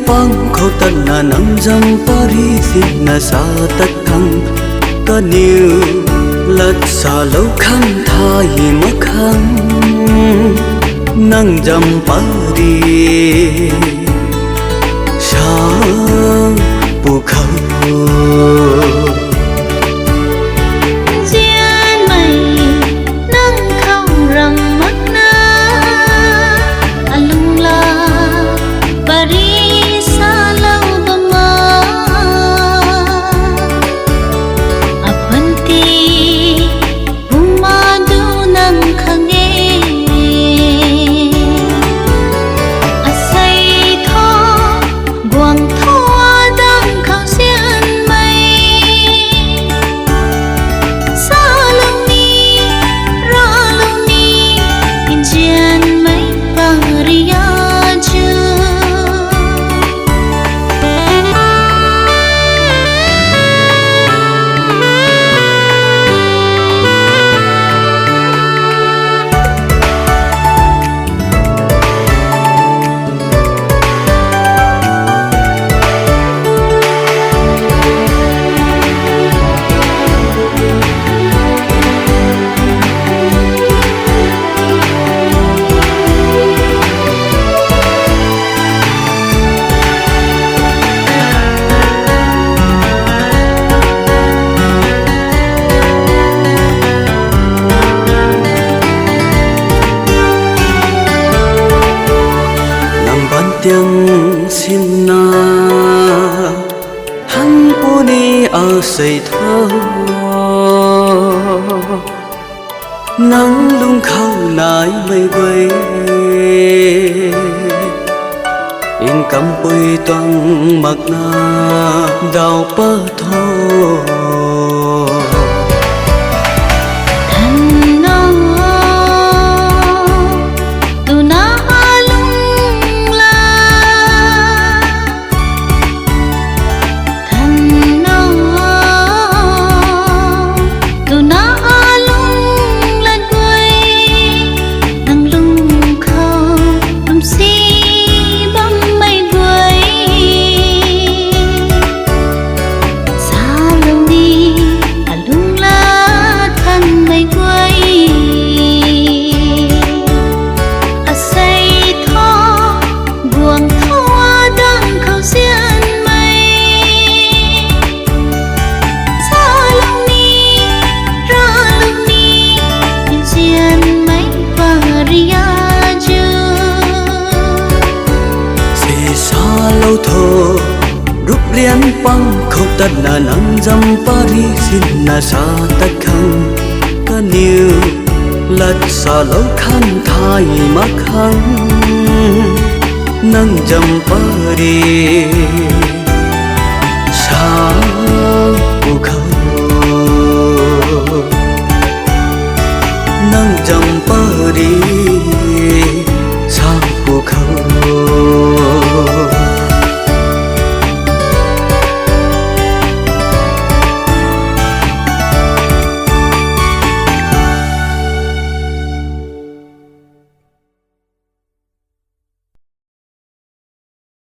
pang khâu tân na nang jam parisi na sa tất thăng có nhiều lật xa lâu khăn thay mất khăn nang jam pari sang bu khâu tiếng xin na hắn puni ở xây thơ nắng lung khâu nái mây quay in cầm bùi toàn mặc na đào bờ thô thô rút liên băng khâu tất na nang jam parisi na sa tất khăng có nhiều lật xa lâu khăn thay mắc khăn nang jam pari